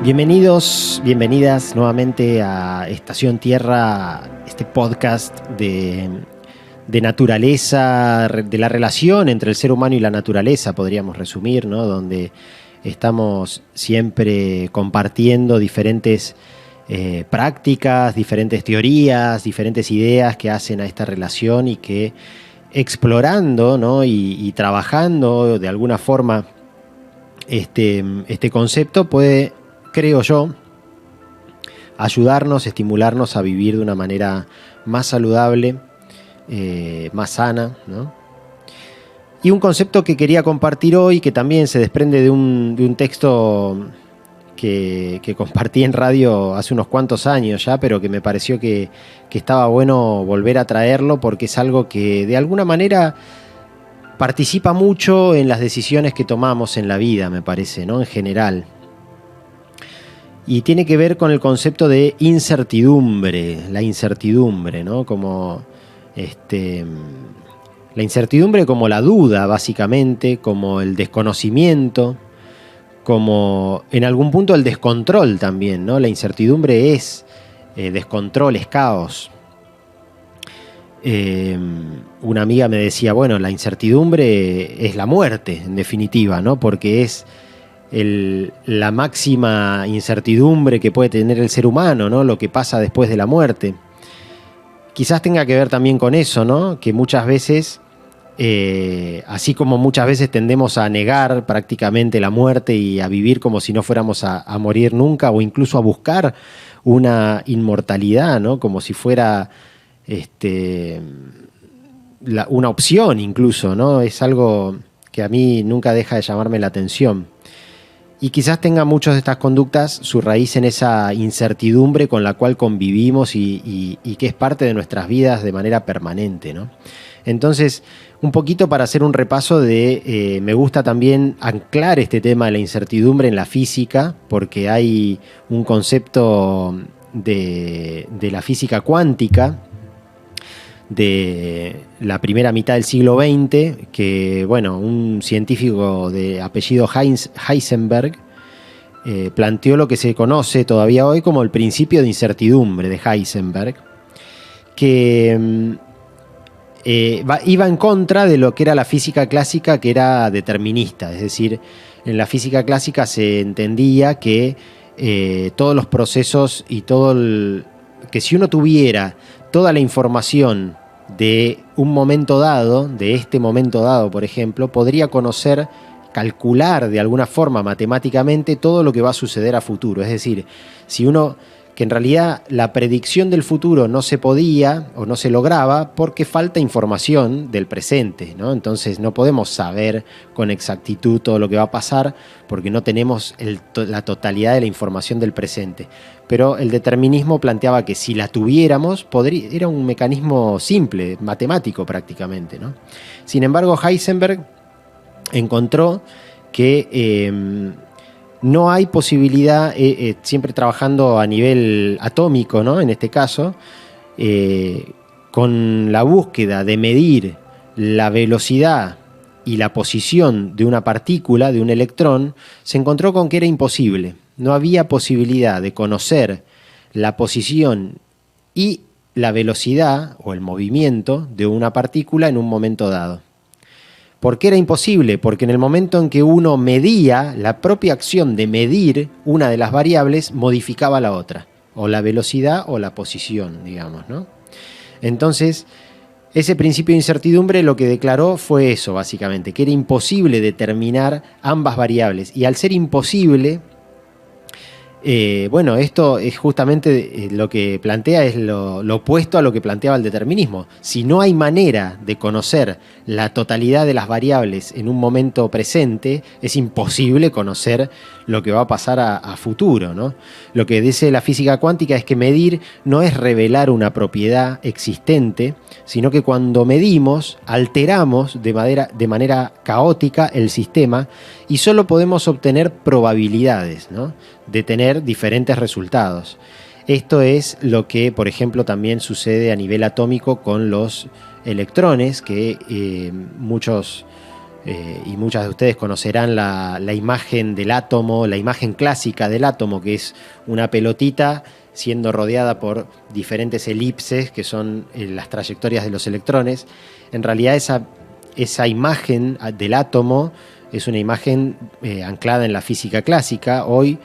Bienvenidos, bienvenidas nuevamente a Estación Tierra, este podcast de naturaleza, de la relación entre el ser humano y la naturaleza, podríamos resumir, ¿no? Donde estamos siempre compartiendo diferentes prácticas, diferentes teorías, diferentes ideas que hacen a esta relación y que explorando, ¿no? y trabajando de alguna forma este concepto puede, creo yo, ayudarnos, estimularnos a vivir de una manera más saludable, más sana, ¿no? Y un concepto que quería compartir hoy, que también se desprende de un texto que compartí en radio hace unos cuantos años ya, pero que me pareció que estaba bueno volver a traerlo porque es algo que de alguna manera participa mucho en las decisiones que tomamos en la vida, me parece, ¿no? En general. Y tiene que ver con el concepto de incertidumbre, la incertidumbre, ¿no? Como la incertidumbre como la duda, básicamente, como el desconocimiento, como en algún punto el descontrol también, ¿no? La incertidumbre es descontrol, es caos. Una amiga me decía, bueno, la incertidumbre es la muerte, en definitiva, ¿no? Porque es la máxima incertidumbre que puede tener el ser humano, ¿no? Lo que pasa después de la muerte. Quizás tenga que ver también con eso, ¿no? Que muchas veces, así como muchas veces tendemos a negar prácticamente la muerte y a vivir como si no fuéramos a morir nunca, o incluso a buscar una inmortalidad, ¿no? Como si fuera una opción incluso, ¿no? Es algo que a mí nunca deja de llamarme la atención. Y quizás tenga muchas de estas conductas su raíz en esa incertidumbre con la cual convivimos y que es parte de nuestras vidas de manera permanente, ¿no? Entonces, un poquito para hacer un repaso me gusta también anclar este tema de la incertidumbre en la física, porque hay un concepto de la física cuántica de la primera mitad del siglo XX, que, bueno, un científico de apellido Heisenberg planteó lo que se conoce todavía hoy como el principio de incertidumbre de Heisenberg, que iba en contra de lo que era la física clásica, que era determinista. Es decir, en la física clásica se entendía que todos los procesos y que si uno tuviera toda la información de un momento dado, de este momento dado, por ejemplo, podría calcular de alguna forma matemáticamente todo lo que va a suceder a futuro. Es decir, que en realidad la predicción del futuro no se podía o no se lograba porque falta información del presente, ¿no? Entonces no podemos saber con exactitud todo lo que va a pasar porque no tenemos la totalidad de la información del presente. Pero el determinismo planteaba que si la tuviéramos, era un mecanismo simple, matemático prácticamente, ¿no? Sin embargo, Heisenberg encontró que no hay posibilidad, siempre trabajando a nivel atómico, ¿no? En este caso, con la búsqueda de medir la velocidad y la posición de una partícula, de un electrón, se encontró con que era imposible. No había posibilidad de conocer la posición y la velocidad o el movimiento de una partícula en un momento dado. ¿Por qué era imposible? Porque en el momento en que uno medía, la propia acción de medir una de las variables modificaba la otra, o la velocidad o la posición, digamos, ¿no? Entonces, ese principio de incertidumbre lo que declaró fue eso, básicamente, que era imposible determinar ambas variables. Y al ser imposible, bueno, esto es justamente lo que plantea, es lo opuesto a lo que planteaba el determinismo. Si no hay manera de conocer la totalidad de las variables en un momento presente, es imposible conocer lo que va a pasar a futuro, ¿no? Lo que dice la física cuántica es que medir no es revelar una propiedad existente, sino que cuando medimos, alteramos de manera caótica el sistema y solo podemos obtener probabilidades, ¿no? De tener diferentes resultados. Esto es lo que, por ejemplo, también sucede a nivel atómico con los electrones, que muchos y muchas de ustedes conocerán la imagen del átomo, la imagen clásica del átomo, que es una pelotita siendo rodeada por diferentes elipses, que son las trayectorias de los electrones. En realidad esa imagen del átomo es una imagen anclada en la física clásica. Hoy,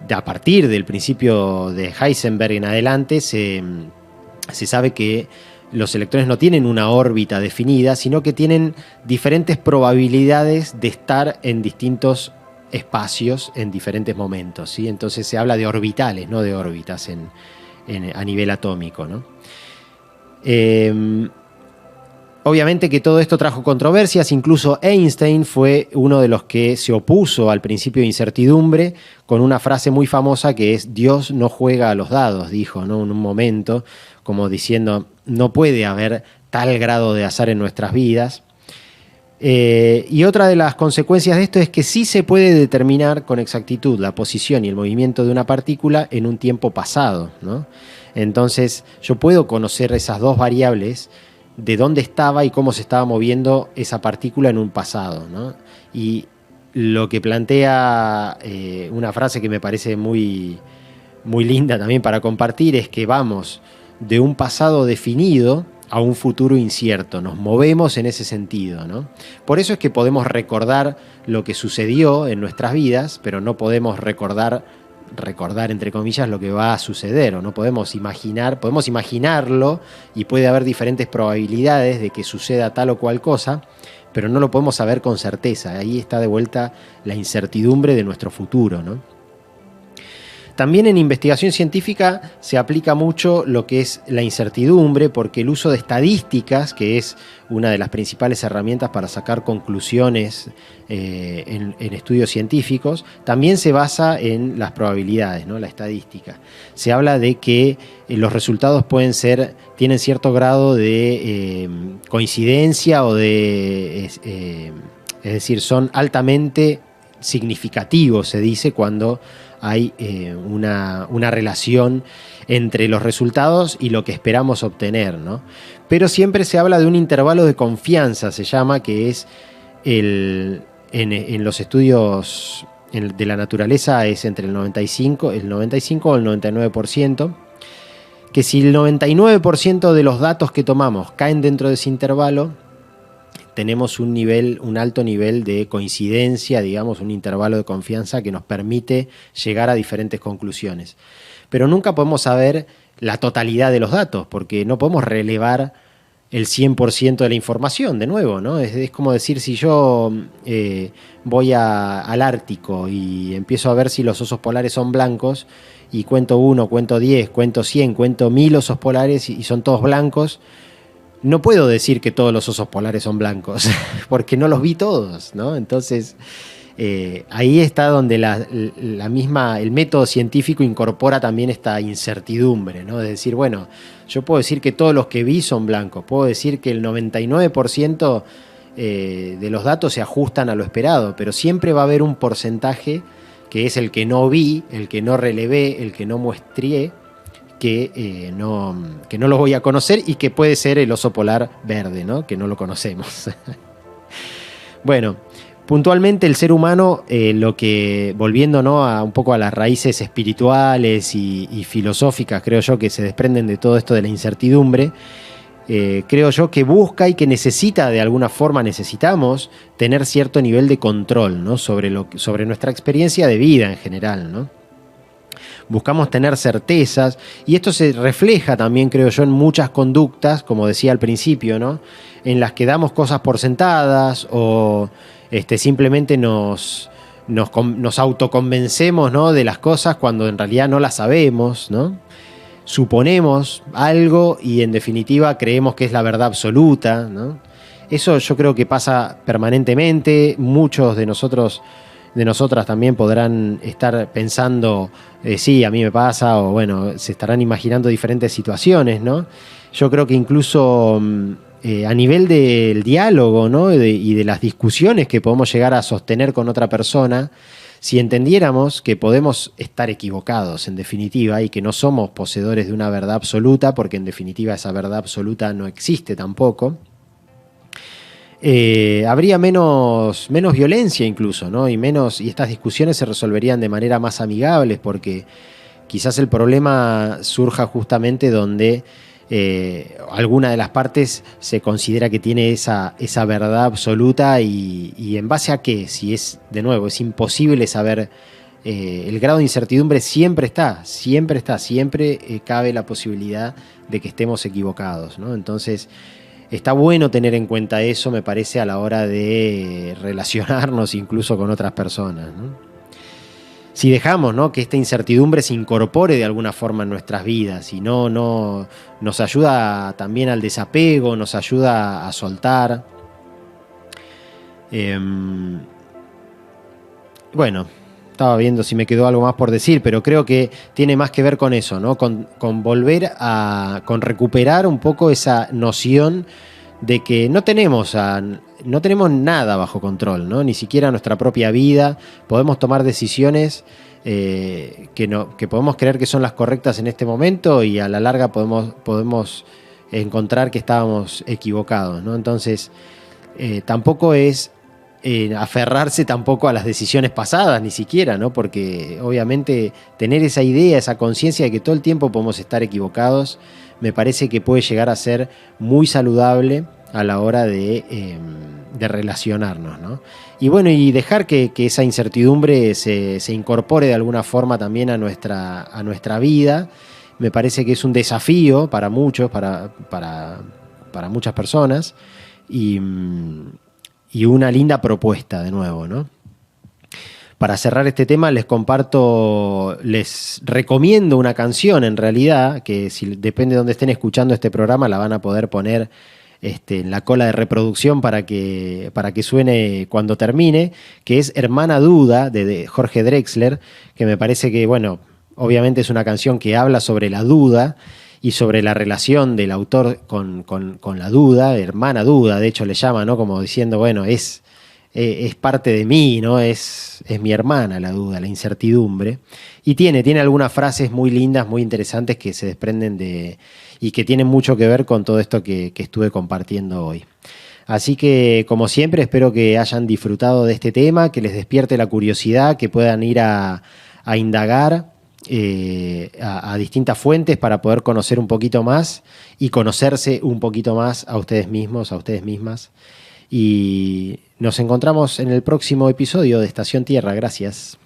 a partir del principio de Heisenberg en adelante, se sabe que los electrones no tienen una órbita definida, sino que tienen diferentes probabilidades de estar en distintos espacios en diferentes momentos, ¿sí? Entonces se habla de orbitales, no de órbitas a nivel atómico, ¿no? Obviamente que todo esto trajo controversias, incluso Einstein fue uno de los que se opuso al principio de incertidumbre con una frase muy famosa que es: Dios no juega a los dados, dijo, ¿no? En un momento, como diciendo, no puede haber tal grado de azar en nuestras vidas. Y otra de las consecuencias de esto es que sí se puede determinar con exactitud la posición y el movimiento de una partícula en un tiempo pasado, ¿no? Entonces yo puedo conocer esas dos variables, de dónde estaba y cómo se estaba moviendo esa partícula en un pasado, ¿no? Y lo que plantea una frase que me parece muy, muy linda también para compartir es que vamos de un pasado definido a un futuro incierto, nos movemos en ese sentido, ¿no? Por eso es que podemos recordar lo que sucedió en nuestras vidas, pero no podemos recordar entre comillas lo que va a suceder, o no podemos imaginarlo y puede haber diferentes probabilidades de que suceda tal o cual cosa, pero no lo podemos saber con certeza. Ahí está de vuelta la incertidumbre de nuestro futuro, ¿no? También en investigación científica se aplica mucho lo que es la incertidumbre, porque el uso de estadísticas, que es una de las principales herramientas para sacar conclusiones en estudios científicos, también se basa en las probabilidades, ¿no? La estadística. Se habla de que los resultados tienen cierto grado de coincidencia o es decir, son altamente significativos, se dice, cuando hay una relación entre los resultados y lo que esperamos obtener, ¿no? Pero siempre se habla de un intervalo de confianza, se llama, que es en los estudios de la naturaleza es entre el 95 o el 99%, que si el 99% de los datos que tomamos caen dentro de ese intervalo, tenemos un alto nivel de coincidencia, digamos, un intervalo de confianza que nos permite llegar a diferentes conclusiones. Pero nunca podemos saber la totalidad de los datos, porque no podemos relevar el 100% de la información, de nuevo, ¿no? Es como decir, si yo voy al Ártico y empiezo a ver si los osos polares son blancos, y cuento 1, cuento 10, cuento 100, cuento 1000 osos polares y son todos blancos, no puedo decir que todos los osos polares son blancos, porque no los vi todos, ¿no? Entonces, ahí está donde el método científico incorpora también esta incertidumbre, ¿no? Es decir, bueno, yo puedo decir que todos los que vi son blancos, puedo decir que el 99% de los datos se ajustan a lo esperado, pero siempre va a haber un porcentaje que es el que no vi, el que no relevé, el que no muestré, que no lo voy a conocer y que puede ser el oso polar verde, ¿no? Que no lo conocemos. Bueno, puntualmente el ser humano, volviendo, ¿no?, a un poco a las raíces espirituales y filosóficas, creo yo, que se desprenden de todo esto de la incertidumbre, creo yo que busca y que necesitamos tener cierto nivel de control, ¿no?, sobre nuestra experiencia de vida en general, ¿no? Buscamos tener certezas, y esto se refleja también, creo yo, en muchas conductas, como decía al principio, ¿no?, en las que damos cosas por sentadas o simplemente nos autoconvencemos, ¿no?, de las cosas cuando en realidad no las sabemos, ¿no? Suponemos algo y en definitiva creemos que es la verdad absoluta, ¿no? Eso yo creo que pasa permanentemente. Muchos de nosotras también podrán estar pensando, sí, a mí me pasa, o bueno, se estarán imaginando diferentes situaciones, ¿no? Yo creo que incluso a nivel del diálogo, ¿no?, y de las discusiones que podemos llegar a sostener con otra persona, si entendiéramos que podemos estar equivocados, en definitiva, y que no somos poseedores de una verdad absoluta, porque en definitiva esa verdad absoluta no existe tampoco, habría menos violencia incluso, ¿no? Y estas discusiones se resolverían de manera más amigable, porque quizás el problema surja justamente donde alguna de las partes se considera que tiene esa verdad absoluta y en base a qué, si es, de nuevo, es imposible saber. El grado de incertidumbre siempre está, siempre cabe la posibilidad de que estemos equivocados, ¿no? Entonces, está bueno tener en cuenta eso, me parece, a la hora de relacionarnos incluso con otras personas, ¿no? Si dejamos, ¿no?, que esta incertidumbre se incorpore de alguna forma en nuestras vidas y no nos ayuda también al desapego, nos ayuda a soltar. Bueno, estaba viendo si me quedó algo más por decir, pero creo que tiene más que ver con eso, ¿no? Con con recuperar un poco esa noción de que no tenemos nada bajo control, ¿no? Ni siquiera nuestra propia vida. Podemos tomar decisiones que podemos creer que son las correctas en este momento y a la larga podemos encontrar que estábamos equivocados, ¿no? Entonces, tampoco es aferrarse tampoco a las decisiones pasadas, ni siquiera, ¿no? Porque obviamente tener esa idea, esa conciencia de que todo el tiempo podemos estar equivocados, me parece que puede llegar a ser muy saludable a la hora de relacionarnos, ¿no? Y bueno, y dejar que esa incertidumbre se incorpore de alguna forma también a nuestra vida, me parece que es un desafío para muchos, para muchas personas, y una linda propuesta de nuevo, ¿no? Para cerrar este tema les recomiendo una canción en realidad, que si depende de dónde estén escuchando este programa la van a poder poner en la cola de reproducción para que suene cuando termine, que es Hermana Duda de Jorge Drexler, que me parece que, bueno, obviamente es una canción que habla sobre la duda y sobre la relación del autor con la duda, hermana duda, de hecho le llama, ¿no? Como diciendo, bueno, es parte de mí, ¿no? Es mi hermana la duda, la incertidumbre. Y tiene algunas frases muy lindas, muy interesantes que se desprenden y que tienen mucho que ver con todo esto que estuve compartiendo hoy. Así que, como siempre, espero que hayan disfrutado de este tema, que les despierte la curiosidad, que puedan ir a indagar a distintas fuentes para poder conocer un poquito más y conocerse un poquito más a ustedes mismos, a ustedes mismas. Y nos encontramos en el próximo episodio de Estación Tierra. Gracias.